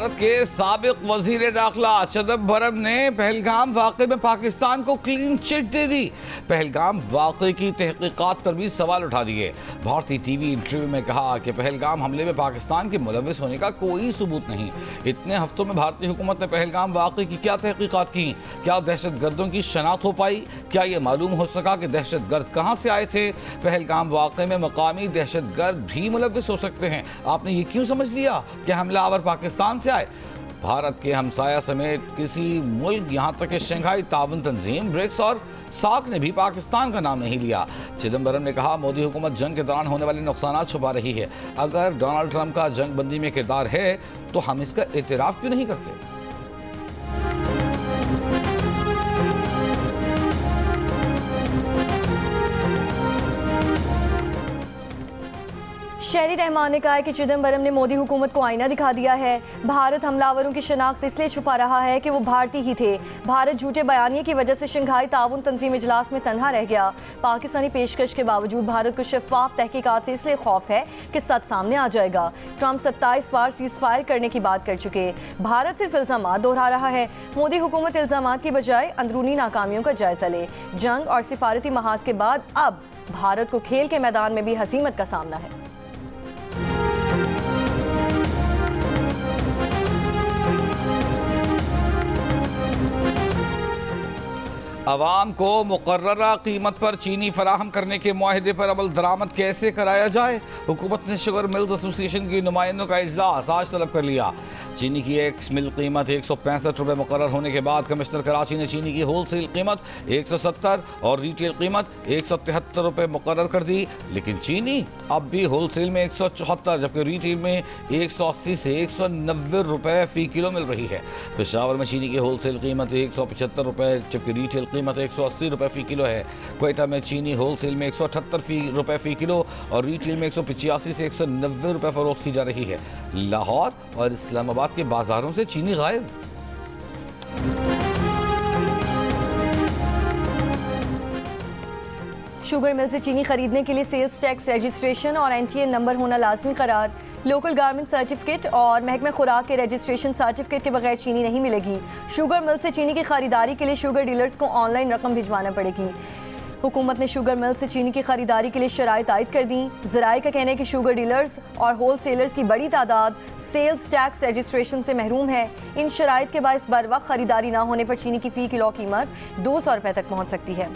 भारत के साबिक वजीर दाखिला चिदंबरम ने पहलगाम वाक़े में पाकिस्तान को क्लीन चिट दे दी। पहलगाम वाक़े की तहकीकात पर भी सवाल उठा दिए। भारतीय टीवी इंटरव्यू में कहा कि पहलगाम हमले में पाकिस्तान के मुलविस होने का कोई सबूत नहीं। इतने हफ्तों में भारतीय हुकूमत ने पहलगाम वाक़े की क्या तहकीकात की? क्या दहशतगर्दों की शनाख्त हो पाई? क्या ये मालूम हो सका कि दहशतगर्द कहाँ से आए थे? पहलगाम वाक़े में मकामी दहशतगर्द भी मुलविस हो सकते हैं। आपने ये क्यों समझ लिया कि हमलावर पाकिस्तान से आए? भारत के हमसाया समेत किसी मुल्क, यहाँ तक कि शंघाई ताउन तंजीम, ब्रिक्स और सार्क ने भी पाकिस्तान का नाम नहीं लिया। चिदंबरम ने कहा, मोदी हुकूमत जंग के दौरान होने वाले नुकसान छुपा रही है। अगर डोनाल्ड ट्रंप का जंग बंदी में किरदार है तो हम इसका एतराफ़ क्यों नहीं करते? शहरी रहमान ने कहा है कि चिदंबरम ने मोदी हुकूमत को आईना दिखा दिया है। भारत हमलावरों की शनाख्त इसलिए छुपा रहा है कि वो भारतीय ही थे। भारत झूठे बयानिए की वजह से शंघाई ताउन तंजीम इजलास में तन्हा रह गया। पाकिस्तानी पेशकश के बावजूद भारत को शफाफ तहकीकात से इसलिए खौफ है कि सच सामने आ जाएगा। ट्रंप 27 बार सीज फायर करने की बात कर चुके। भारत सिर्फ इल्जामात दोहरा रहा है। मोदी हुकूमत इल्जामात की बजाय अंदरूनी नाकामियों का जायजा ले। जंग और सिफारती महाज के बाद अब भारत को खेल के मैदान में भी हसीमत का सामना है। अवाम को मुकर्ररा कीमत पर चीनी फराहम करने के मुआहदे पर अमल दरामद कैसे कराया जाए? हुकूमत ने शुगर मिल्स एसोसिएशन की नुमाइंदों का इजलास आज तलब कर लिया। चीनी की एक मिल कीमत 165 रुपये मुकर्रर होने के बाद कमिश्नर कराची ने चीनी की होलसेल कीमत 170 और रिटेल कीमत 173 रुपये मुकर्रर कर दी। लेकिन चीनी अब भी होलसेल में 174 जबकि रिटेल में 180 से 190 रुपये फ़ी किलो मिल रही है। पेशावर में चीनी की होलसेल कीमत 175 रुपये जबकि रिटेल कीमत 180 रुपये फ़ी किलो है। क्वेटा में चीनी होलसेल में 178 रुपये फ़ी किलो और रिटेल में 185 से 190 रुपये फरोख्त की जा रही है। लाहौर और इस्लामाबाद के बाजारों से चीनी गायब। शुगर मिल से चीनी खरीदने के लिए सेल्स टैक्स रजिस्ट्रेशन और एनटीएन नंबर होना लाजमी करार। लोकल गारमेंट सर्टिफिकेट और महकमे खुराक के रजिस्ट्रेशन सर्टिफिकेट के बगैर चीनी नहीं मिलेगी। शुगर मिल से चीनी की खरीदारी के लिए शुगर डीलर्स को ऑनलाइन रकम भिजवाना पड़ेगी। हुकूमत ने शुगर मिल से चीनी की खरीदारी के लिए शराइत आयद कर दी। ज़राए का कहना है कि शुगर डीलर्स और होल सेलर्स की बड़ी तादाद सेल्स टैक्स रजिस्ट्रेशन से महरूम है। इन शराइत के बायस बर वक्त खरीदारी ना होने पर चीनी की फ़ी किलो कीमत 200 रुपये तक पहुँच सकती है।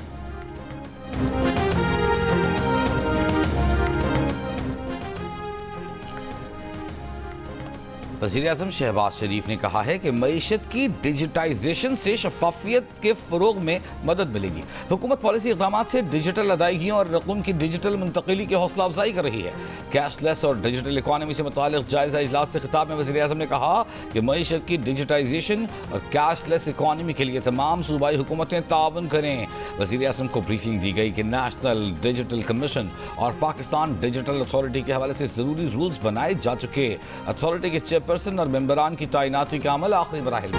वज़ीर-ए-आज़म शहबाज शरीफ ने कहा है कि मईशत की डिजिटाइजेशन से शफाफियत के फ़रोग में मदद मिलेगी। हुकूमत पॉलिसी इक़दामात से डिजिटल अदायगियों और रकूम की डिजिटल मुंतकिली की हौसला अफजाई कर रही है। कैशलेस और डिजिटल इकॉनमी से मुतालिक जायज़ा इजलास से खिताब में वज़ीर-ए-आज़म ने कहा कि मईशत की डिजिटाइजेशन और कैशलेस इकॉनमी के लिए तमाम सूबाई हुकूमतें ताउन करें। वज़ीर-ए-आज़म को ब्रीफिंग दी गई कि नेशनल डिजिटल कमीशन और पाकिस्तान डिजिटल अथॉरिटी के हवाले से ज़रूरी रूल्स बनाए जा चुके। अथॉरिटी के चेयरपर्सन और मेंबरान की तैनाती का अमल आखिरी मराहिल।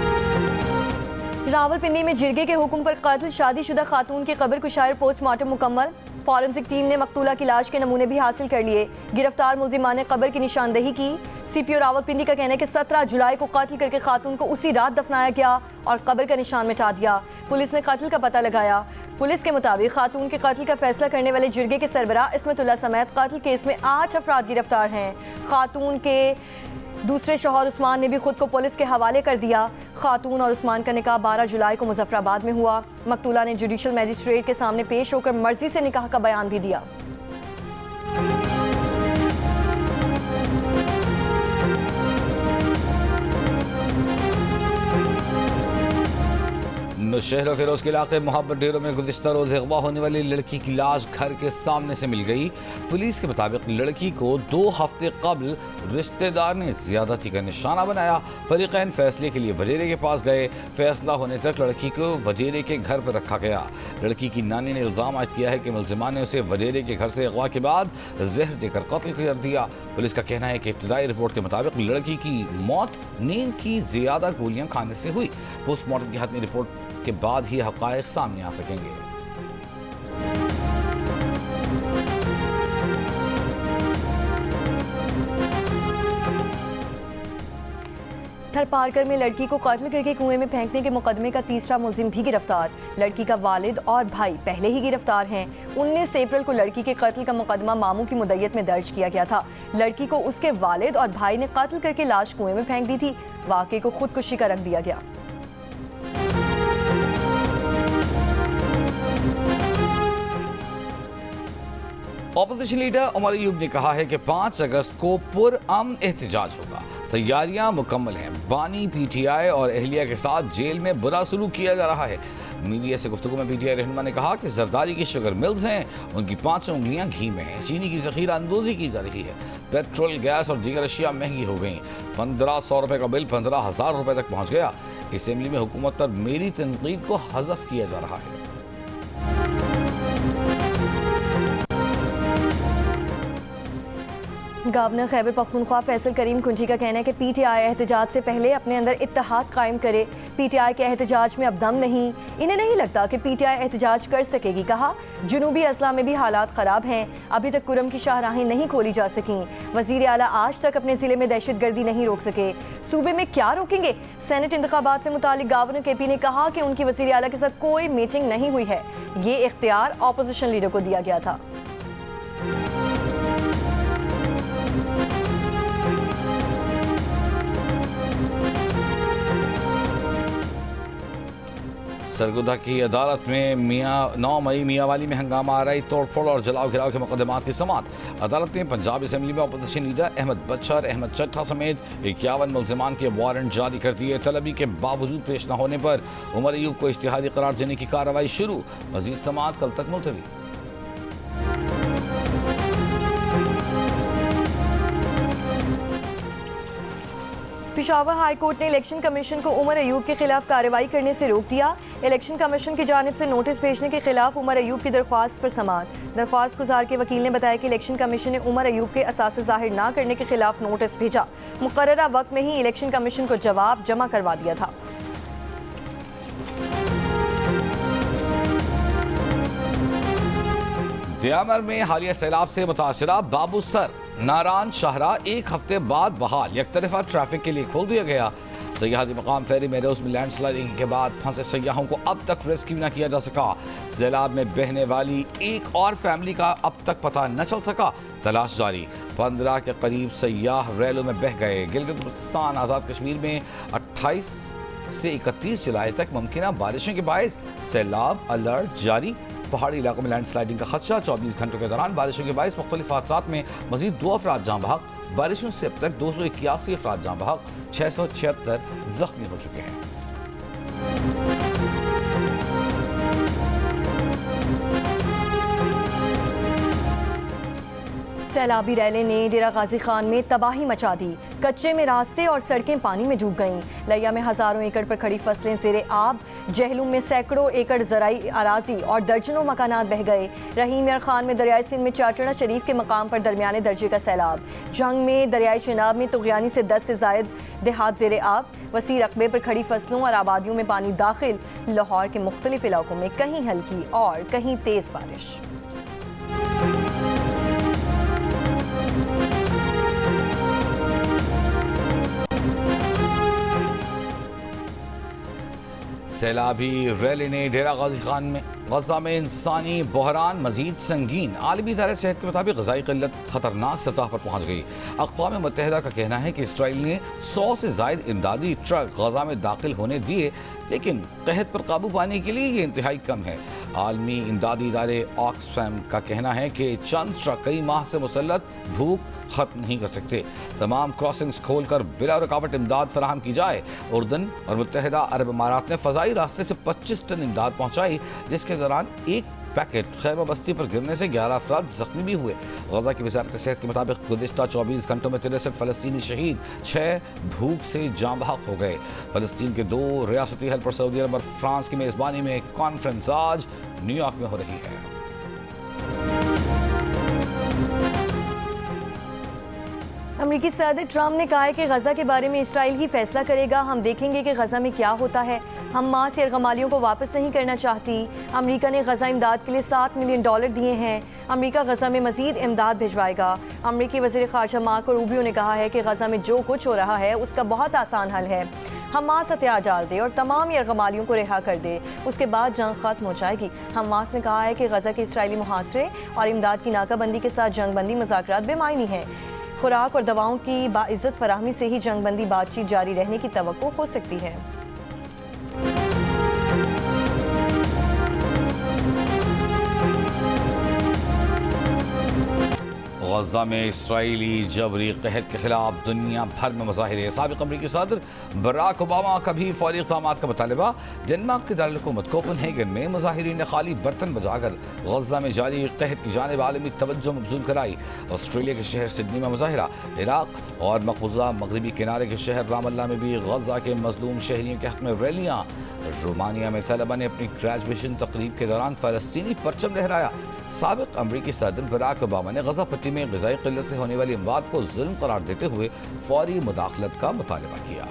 रावलपिंडी में जिरगे के हुक्म पर कत्ल शादीशुदा खातून की कब्र कुशायर पोस्टमार्टम मुकम्मल। फॉरेंसिक टीम ने मकतूला की लाश के नमूने भी हासिल कर लिए। गिरफ्तार मुल्जिमान ने कब्र की निशानदही की। सीपीओ रावलपिंडी का कहना है कि 17 जुलाई को कत्ल करके खातून को उसी रात दफनाया गया और कब्र का निशान मिटा दिया। पुलिस ने कत्ल का पता लगाया। पुलिस के मुताबिक खातून के कत्ल का फैसला करने वाले जिरगे के सरबराह इस्मतुल्लाह समेत कत्ल केस में 8 अफराद गिरफ्तार हैं। खातून के दूसरे शौहर उस्मान ने भी खुद को पुलिस के हवाले कर दिया। खातून और उस्मान का निकाह 12 जुलाई को मुजफ्फराबाद में हुआ। मकतूला ने जुडिशल मजिस्ट्रेट के सामने पेश होकर मर्जी से निकाह का बयान भी दिया। शहर फिरोज के इलाके मोहब्बत डेरों में गुज़िश्ता रोज़ अगवा होने वाली लड़की की लाश घर के सामने से मिल गई। पुलिस के मुताबिक लड़की को 2 हफ्ते कबल रिश्तेदार ने ज्यादती का निशाना बनाया। फरीक़ैन फैसले के लिए वजीरे के पास गए। फैसला होने तक लड़की को वजीरे के घर पर रखा गया। लड़की की नानी ने इल्ज़ाम आयद किया है कि मुल्ज़िमान ने उसे वजीरे के घर से अगवा के बाद जहर देकर कत्ल कर दिया। पुलिस का कहना है कि इब्तिदाई रिपोर्ट के मुताबिक लड़की की मौत नींद की ज़्यादा गोलियां खाने से हुई। पोस्टमार्टम की हतमी रिपोर्ट के बाद ही हक़ाइक़ सामने आ सकेंगे। थरपारकर में लड़की को कत्ल करके कुएं में फेंकने के मुकदमे का तीसरा मुलजिम भी गिरफ्तार। लड़की का वालिद और भाई पहले ही गिरफ्तार हैं। 19 अप्रैल को लड़की के कत्ल का मुकदमा मामू की मुद्दत में दर्ज किया गया था। लड़की को उसके वालिद और भाई ने कत्ल करके लाश कुएं में फेंक दी थी। वाकये को खुदकुशी का रख दिया गया। ऑपोजिशन लीडर उमर अयूब ने कहा है कि 5 अगस्त को पुरअमन एहतजाज होगा। तैयारियां मुकम्मल हैं। बानी, पीटीआई और अहलिया के साथ जेल में बुरा सलूक किया जा रहा है। मीडिया से गुफ्तगू में पीटीआई रहनुमा ने कहा कि जरदारी की शुगर मिल्स हैं, उनकी 5 उंगलियां घी में हैं। चीनी की जखीरा अंदोजी की जा रही है। पेट्रोल, गैस और दीगर अशिया महंगी हो गई। 1500 रुपये का बिल 15,000 रुपये तक पहुँच गया। असेंबली में हुकूमत पर मेरी तनकीद को हज़फ किया जा रहा है। गवर्नर खैबर पख्तूनख्वा फैसल करीम कुंजी का कहना है कि पीटीआई एहतजाज से पहले अपने अंदर इत्तेहाद कायम करे। पीटीआई के एहतजाज में अब दम नहीं, इन्हें नहीं लगता कि पीटीआई एहतजाज कर सकेगी। कहा, जनूबी अजला में भी हालात ख़राब हैं, अभी तक कुरम की शाहराहें नहीं खोली जा सकीं। वज़ीर आला आज तक अपने ज़िले में दहशतगर्दी नहीं रोक सके, सूबे में क्या रोकेंगे। सेनेट इंतखाबात से मुतालिक गवर्नर केपी ने कहा कि उनकी वज़ीर आला के साथ कोई मीटिंग नहीं हुई है। ये इख्तियार ऑपोजिशन लीडर को दिया गया था। सरगोदा की अदालत में 9 मई मियांवाली में हंगामा आ रही तोड़फोड़ और जलाओ घिराव के मुकदमात की समाअत। अदालत ने पंजाब असेंबली में अपोजिशन लीडर अहमद बच्चर, अहमद चट्टा समेत 51 मुल्जिमान के वारंट जारी कर दिए। तलबी के बावजूद पेश न होने पर उमर अयूब को इश्तिहादी करार देने की कार्रवाई शुरू। मजीद समाअत कल तक मुलतवी। पेशावर हाई कोर्ट ने इलेक्शन कमीशन को उमर अयूब के खिलाफ कार्रवाई करने से रोक दिया। इलेक्शन कमीशन की जानिब से नोटिस भेजने के खिलाफ उमर अयूब की दरख्वास्त पर समाअत। दरख्वास्त गुजार के वकील ने बताया कि इलेक्शन कमीशन ने उमर अयूब के असासे जाहिर न करने के खिलाफ नोटिस भेजा। मुकर्ररा वक्त में ही इलेक्शन कमीशन को जवाब जमा करवा दिया था। दयामर में हालिया सैलाब से मुतासरा बाबू सर नारायण शाहरा 1 हफ्ते बाद बहाल। यकतरफा ट्रैफिक के लिए खोल दिया गया। सयाहती मकाम फेरी मेरोज में लैंडस्लाइडिंग के बाद फंसे सयाहों को अब तक रेस्क्यू न किया जा सका। सैलाब में बहने वाली एक और फैमिली का अब तक पता न चल सका। तलाश जारी। 15 के करीब सयाह रैलों में बह गए। गिलगित बल्तिस्तान आज़ाद कश्मीर में 28 से 31 जुलाई तक मुमकिन बारिशों के बायस सैलाब अलर्ट जारी। पहाड़ी इलाकों में लैंडस्लाइडिंग का खदशा। 24 घंटों के दौरान बारिशों के बायस मुख्तलिफ हादसात में मजीद 2 अफराद जाँ बहक। बारिशों से अब तक 281 अफराद जाँ बहक, 676 जख्मी हो चुके हैं। सैलाबी रैले ने डेरा गाजी खान में तबाही मचा दी। कच्चे में रास्ते और सड़कें पानी में डूब गईं। लिया में हजारों एकड़ पर खड़ी फसलें ज़ेरे आब। जहलुम में सैकड़ों एकड़ ज़राई अराजी और दर्जनों मकानात बह गए। रहीम यार खान में दरियाई सिंध में चाचड़ा शरीफ के मकाम पर दरमियाने दर्जे का सैलाब। जंग में दरियाई चिनाब में तुगयानी से 10 से ज़ायद देहात ज़ेरे आब। वसी रकबे पर खड़ी फसलों और आबादियों में पानी दाखिल। लाहौर के मुख्तलिफ इलाकों में कहीं हल्की और कहीं तेज़ बारिश। सैलाबी रैली ने डेरा गाजी खान में गजा में इंसानी बहरान मजीद संगीन। आलमी इदारे सेहत के मुताबिक ग़ज़ाई क़िल्लत ख़तरनाक सतह पर पहुँच गई। अक़वाम मुत्तहिदा का कहना है कि इसराइल ने 100 से ज़ायद इमदादी ट्रक गजा में दाखिल होने दिए, लेकिन कहत पर काबू पाने के लिए ये इंतहाई कम है। आलमी इमदादी इदारे ऑक्सफैम का कहना है कि चंद ट्रक कई माह से मुसल्लत भूख खत्म नहीं कर सकते। तमाम क्रॉसिंग्स खोलकर बिला रुकावट इमदाद फराहम की जाए। उर्दन और मुत्तहिदा अरब अमारात ने फ़ज़ाई रास्ते से 25 टन इमदाद पहुँचाई, जिसके दौरान एक पैकेट खैबर बस्ती पर गिरने से 11 अफराद जख्मी भी हुए। गजा की वज़ारत सेहत के मुताबिक गुज़िश्ता 24 घंटों में 63 फ़लस्तीनी शहीद, 6 भूख से जाँ बहक हो गए। फ़लस्तीन के 2 रियासती हल पर सऊदी अरब और फ्रांस की मेज़बानी में कॉन्फ्रेंस आज न्यूयॉर्क में हो रही है। अमेरिकी सदर ट्रंप ने कहा है कि गजा के बारे में इसराइल ही फैसला करेगा। हम देखेंगे कि गजा में क्या होता है। हमास यरगमालियों को वापस नहीं करना चाहती। अमेरिका ने गजा इमदाद के लिए $7 मिलियन दिए हैं। अमेरिका गजा में मजीद इमदाद भिजवाएगा। अमेरिकी वज़ीर ख़ारजा मार्को रूबियो ने कहा है कि गजा में जो कुछ हो रहा है उसका बहुत आसान हल है। हमास हथियार डाल दे और तमाम यरगमालियों को रिहा कर दे, उसके बाद जंग खत्म हो जाएगी। हमास ने कहा है कि गजा के इसराइली मुहासरे और इमदाद की नाकाबंदी के साथ जंगबंदी मुज़ाकरात बेमायनी हैं। खुराक और दवाओं की बाइज़्ज़त फराहमी से ही जंगबंदी बातचीत जारी रहने की तवक्को हो सकती है। गजा में इसराइली जबरी कहत के खिलाफ दुनिया भर में मुजाहिरे। साबिक़ अमरीकी सदर बराक ओबामा का भी फौरी इक़दामात का मुतालबा। डेनमार्क के दारुल-हुकूमत कोपेनहेगन में मुजाहिरीन ने खाली बर्तन बजाकर गजा में जारी कहत की जानिब आलमी तवज्जो मबज़ूल कराई। ऑस्ट्रेलिया के शहर सिडनी में मुजाहिरा। इराक और मक़बूज़ा मगरबी किनारे के शहर रामल्ला में भी गजा के मज़लूम शहरियों के हक़ में रैलियाँ। रोमानिया में तलबा ने अपनी ग्रेजुएशन तकरीब के दौरान फ़लस्तीनी परचम लहराया। साबिक़ अमरीकी सदर बराक ओबामा ने गजा पट्टी में ग़िज़ाई क़िल्लत से होने वाली इमदाद को जुल्म करार देते हुए फौरी मुदाखलत का मुतालबा किया।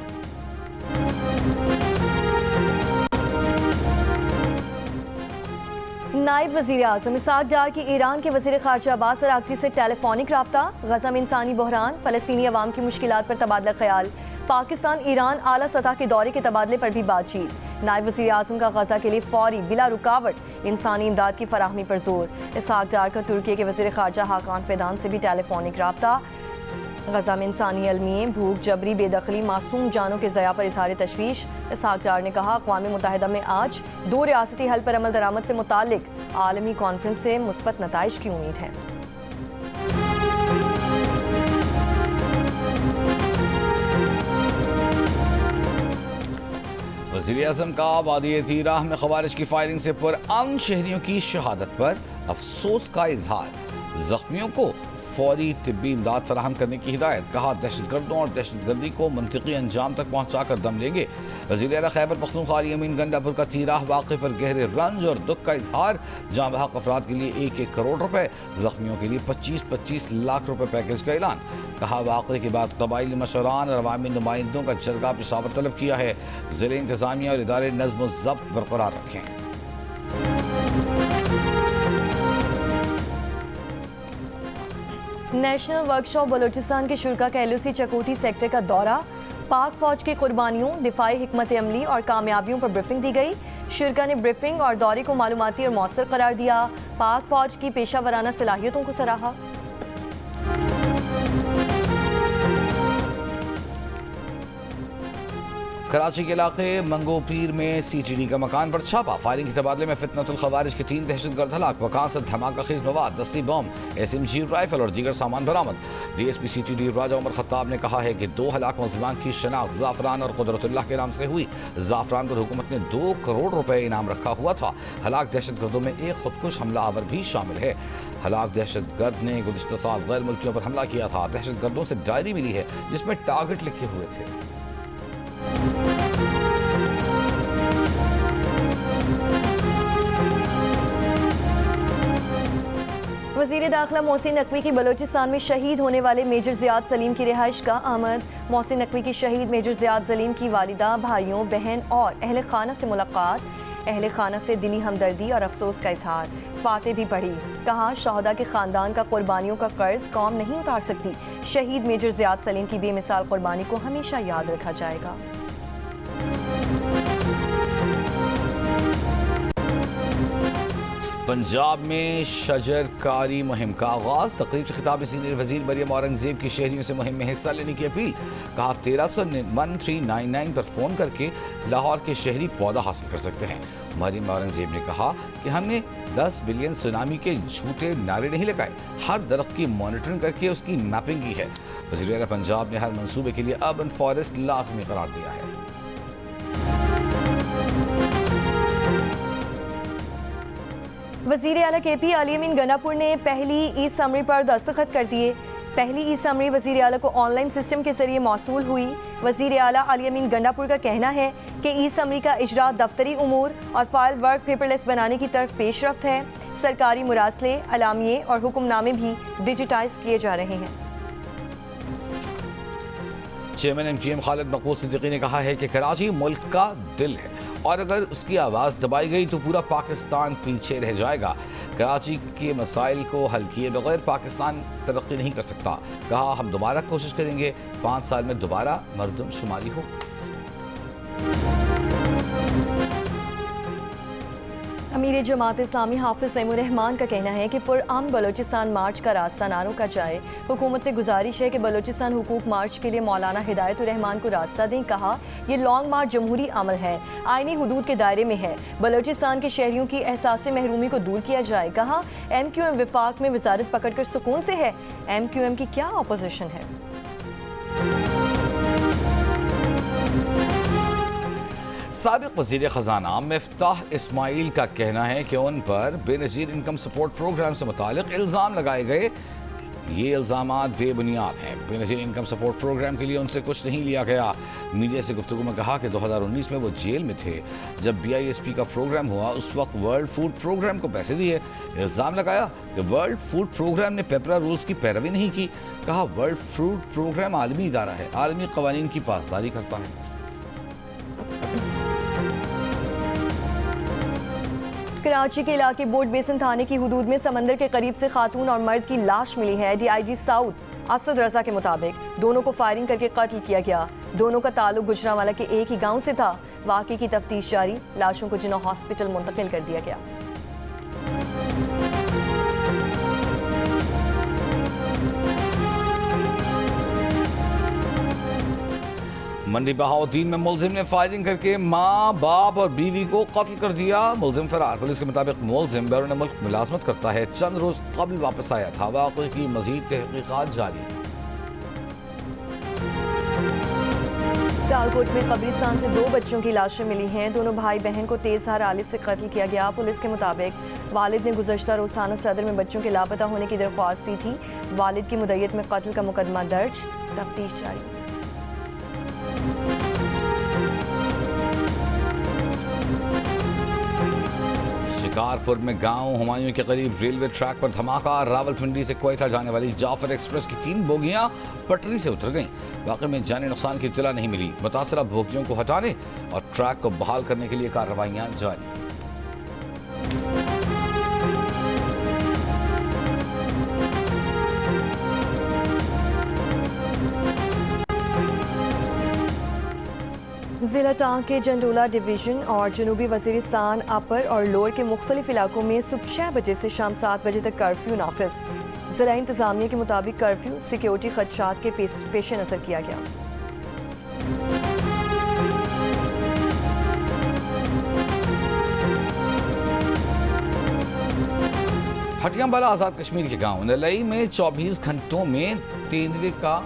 नायब वज़ीर आज़म इसहाक़ डार की ईरान के वज़ीर ख़ारजा अब्बास अराग़ची से टेलीफोनिक रब्ता। गजा में इंसानी बहरान, फ़लस्तीनी अवाम की मुश्किलात पर तबादला ख्याल। पाकिस्तान ईरान आला सतह के दौरे के तबादले पर भी बातचीत। नायब वज़ीर आज़म का गजा के लिए फौरी बिला रुकावट इंसानी इमदाद की फराहमी पर जोर। इसहाक़ डार का तुर्की के वज़ीर ख़ारजा हाकान फ़िदान से भी टेलीफोनिक रब्ता। गजा में इंसानी अलमिए, भूख, जबरी बेदखली, मासूम जानों के ज़या पर इज़हार तशवीश। इसहाक़ डार ने कहा, अक़वाम मुत्तहिदा में आज 2 रियासती हल पर अमल दरामद से मुताल्लिक़ आलमी कॉन्फ्रेंस से मुस्बत नताइज की उम्मीद है। वज़ीर आज़म का वादी तीराह में ख़वारिज की फायरिंग से पुरअमन शहरियों की शहादत पर अफसोस का इजहार। ज़ख्मियों को फौरी तिब्बी इमदाद फराहम करने की हिदायत। कहा, दहशतगर्दों और दहशतगर्दी को मंतिकी अंजाम तक पहुँचा कर दम लेंगे। वज़ीर आला खैबर पख्तूनख्वा अली गंडापुर का तीराह वाक़े पर गहरे रंज और दुख का इजहार। जहाँ बहक अफराद के लिए 1-1 करोड़ रुपए, ज़ख्मियों के लिए 25-25 लाख रुपए पैकेज का ऐलान। कहा, वाक़े के बाद कबायली मशरान और अवामी नुमाइंदों का जरगा पेशावर तलब किया है। ज़िले इंतज़ामिया और इदारे नज़्म व ज़ब्त बरकरार रखें। नेशनल वर्कशॉप बलोचिस्तान के शुरा का LOC चकोटी सेक्टर का दौरा। पाक फौज की कुर्बानियों, दिफाई हिकमत अमली और कामयाबियों पर ब्रीफिंग दी गई। शुरा ने ब्रीफिंग और दौरे को मालूमाती और मौसर करार दिया। पाक फौज की पेशा वराना सलाहियतों को सराहा। कराची के इलाके मंगोपीर में CTD का मकान पर छापा। फायरिंग के तबादले में फितनतुल खवारिज के 3 दहशतगर्द हलाक। मकान से धमाका खेज मवाद, दस्ती बम, SMG राइफल और दीगर सामान बरामद। DSP CTD राजा उमर खत्ताब ने कहा है कि 2 हलाक मुल्ज़िमान की शनाख्त ज़ाफ़रान और कुदरतुल्लाह के नाम से हुई। ज़ाफ़रान पर हुकूमत ने 2 करोड़ रुपए इनाम रखा हुआ था। हलाक दहशतगर्दों में एक खुदकुश हमला आवर भी शामिल है। हलाक दहशतगर्द ने गुज़िश्ता साल गैर मुल्कियों पर हमला किया था। दहशतगर्दों से डायरी मिली है जिसमें टारगेट लिखे हुए थे। वज़ीर दाखिला मोहसिन नकवी की बलोचिस्तान में शहीद होने वाले मेजर ज़ियाद सलीम की रिहाइश का आमद। मोहसिन नकवी की शहीद मेजर ज़ियाद सलीम की वालिदा, भाइयों, बहन और अहल खाना से मुलाकात। अहल खाना से दिली हमदर्दी और अफसोस का इजहार। फाते भी पढ़ी। कहा, शहदा के ख़ानदान का कुर्बानियों का कर्ज कौम नहीं उतार सकती। शहीद मेजर ज़ियाद सलीम की बेमिसाल कुर्बानी को हमेशा याद रखा जाएगा। पंजाब में शजरकारी मुहिम का आगाज। तकरीब से खिताब सीनियर वजीर मरियम औरंगजेब की शहरियों से मुहिम में हिस्सा लेने की अपील। कहा, 1399 पर फ़ोन करके लाहौर के शहरी पौधा हासिल कर सकते हैं। मरियम औरंगजेब ने कहा कि हमने 10 बिलियन सुनामी के झूठे नारे नहीं लगाए, हर दरख्त की मॉनिटरिंग करके उसकी मैपिंग की है। वज़ीर आला पंजाब ने हर मंसूबे के लिए अर्बन फॉरेस्ट लाजमी करार दिया है। वज़ीर आला KP अली अमीन गंडापुर ने पहली ई समरी पर दस्तखत कर दिए। पहली ई समरी वज़ीर आला को ऑनलाइन सिस्टम के जरिए मौसूल हुई। वज़ीर आला अली अमीन गंडापुर का कहना है कि ई समरी का इजरा दफ्तरी उमूर और फाइल वर्क पेपरलेस बनाने की तरफ पेशरफ्त है। सरकारी मुरासले, अलामिये और हुक्मनामे भी डिजिटाइज किए जा रहे हैं। चेयरमैन MQM खालिद मकबूल सिद्दीकी ने कहा है कि कराची मुल्क का दिल है और अगर उसकी आवाज़ दबाई गई तो पूरा पाकिस्तान पीछे रह जाएगा। कराची के मसाइल को हल किए बगैर पाकिस्तान तरक्की नहीं कर सकता। कहा हम दोबारा कोशिश करेंगे, 5 साल में दोबारा मर्दमशुमारी हो। अमीर जमात इस्लामी हाफिज तैमूर रहमान का कहना है कि पुरअमन बलोचिस्तान मार्च का रास्ता ना रोका जाए। हुकूमत से गुजारिश है कि बलोचिस्तान हुकूक मार्च के लिए मौलाना हिदायतुर रहमान को रास्ता दें। कहा ये लॉन्ग मार्च जमहूरी अमल है, आईनी हुदूद के दायरे में है। बलोचिस्तान के शहरियों की एहसास महरूमी को दूर किया जाए। कहा MQM विफाक में वजारत पकड़कर सुकून से है, MQM की क्या अपोजिशन है। साबिक वज़ीर ख़जाना मिफ्ताह इस्माइल का कहना है कि उन पर बेनज़ीर इनकम सपोर्ट प्रोग्राम से मुतालिक इल्ज़ाम लगाए गए। ये इल्ज़ामात बेबुनियाद हैं। बेनज़ीर इनकम सपोर्ट प्रोग्राम के लिए उनसे कुछ नहीं लिया गया। मीडिया से गुफ्तगू में कहा कि 2019 में वो जेल में थे जब BISP का प्रोग्राम हुआ, उस वक्त वर्ल्ड फूड प्रोग्राम को पैसे दिए। इल्ज़ाम लगाया कि वर्ल्ड फूड प्रोग्राम ने पेपरा रूल्स की पैरवी नहीं की। कहा वर्ल्ड फूड प्रोग्राम आलमी इदारा है, आलमी कवानीन की पासदारी करता है। कराची के इलाके बोट बेसन थाने की हुदूद में समंदर के करीब से खातून और मर्द की लाश मिली है। DIG साउथ असद रजा के मुताबिक दोनों को फायरिंग करके कत्ल किया गया। दोनों का ताल्लुक गुजरांवाला के एक ही गांव से था। वाकई की तफ्तीश जारी, लाशों को जिन्ना हॉस्पिटल मुंतकिल कर दिया गया। मंडी बहाउद्दीन में मुलजिम ने फायरिंग करके माँ, बाप और बीवी को कत्ल कर दिया। मुलजिम फरार। पुलिस के मुताबिक मुलजिम बैरून मुल्क मुलाजमत करता है, चंद रोज कबल वापस आया था। वाक़े की मजीद तहकीकात जारी। सियालकोट में कब्रिस्तान से 2 बच्चों की लाशें मिली हैं। दोनों भाई बहन को तेजधार आले से कत्ल किया गया। पुलिस के मुताबिक वालिद ने गुज़श्ता रोज थाना सदर में बच्चों के लापता होने की दरख्वास्त दी थी। वालिद की मुद्दत में कत्ल का मुकदमा दर्ज, तफ्तीश जारी। शिकारपुर में गांव हुमायूं के करीब रेलवे ट्रैक पर धमाका। रावलपिंडी से क्वेटा जाने वाली जाफर एक्सप्रेस की 3 बोगियां पटरी से उतर गईं। वाकई में जानी नुकसान की इत्तला नहीं मिली। मुतासरा बोगियों को हटाने और ट्रैक को बहाल करने के लिए कार्रवाइयां जारी। ज़िला टांग के जंडोला डिवीज़न और जनूबी वज़ीरिस्तान अपर और लोअर के मुख्तलिफ इलाकों में सुबह 6 बजे से शाम 7 बजे तक कर्फ्यू नाफिज। ज़िला इंतज़ामिया के मुताबिक कर्फ्यू सिक्योरिटी खदशात के पेश नज़र किया गया। हटियांबाला आज़ाद कश्मीर के गांव नलई में 24 घंटों में तेंदुए का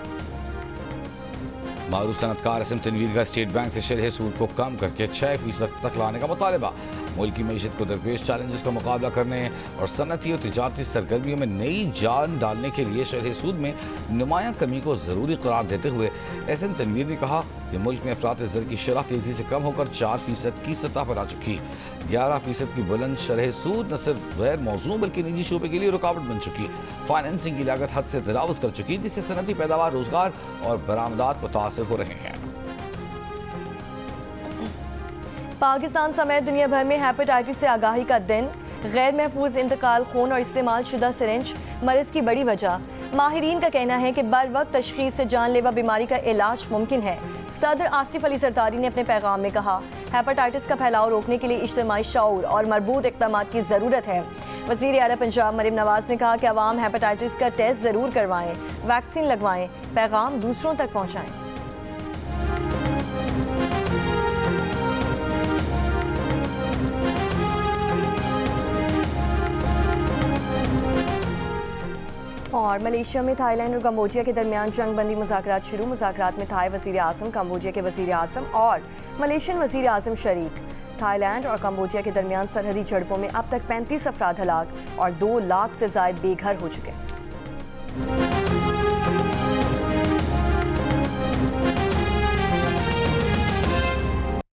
मारूफ सनतकार SM तनवीर का स्टेट बैंक से शरह सूद को कम करके 6% तक लाने का मुतालबा। मुल्क की मईशत को दरपेश चैलेंजेस का मुकाबला करने और सनती और तिजारती सरगर्मियों में नई जान डालने के लिए शरह सूद में नुमायां कमी को ज़रूरी करार देते हुए SM तनवीर ने कहा कि मुल्क में अफरात ज़र की शरह तेज़ी से कम होकर 4% की सतह पर आ चुकी। 11% की बुलंद शरह सूद न सिर्फ गैर मौजूद बल्कि निजी शोबे के लिए रुकावट बन चुकी। फाइनेंसिंग की लागत हद से तजावुज़ कर चुकी, जिससे सनती पैदावार, रोजगार और बरामदात मुतासिर हो रहे हैं। पाकिस्तान समेत दुनिया भर में हेपेटाइटिस से आगाही का दिन। गैर महफूज इंतकाल खून और इस्तेमाल शुदा सिरिंज मरीज की बड़ी वजह। माहिरीन का कहना है कि बर वक्त तशखीस से जानलेवा बीमारी का इलाज मुमकिन है। सदर आसिफ अली सरदारी ने अपने पैगाम में कहा, हेपेटाइटिस का फैलाव रोकने के लिए इज्तिमाई शऊर और मरबूत इक़दाम की ज़रूरत है। वज़ीर आला पंजाब मरीम नवाज ने कहा कि अवाम हेपेटाइटिस का टेस्ट ज़रूर करवाएं, वैक्सीन लगवाएं, पैगाम दूसरों तक पहुँचाएं। और मलेशिया में थाईलैंड और कंबोडिया के दरमियान जंग बंदी मुज़ाकरात शुरू। मुज़ाकरात में थाई वज़ीर आज़म, कंबोडिया के वज़ीर आज़म और मलेशियन वज़ीर आज़म शरीक। थाईलैंड और कंबोडिया के दरमियान सरहदी झड़पों में अब तक 35 अफराद हलाक और 2 लाख से ज़ायद बेघर हो चुके हैं।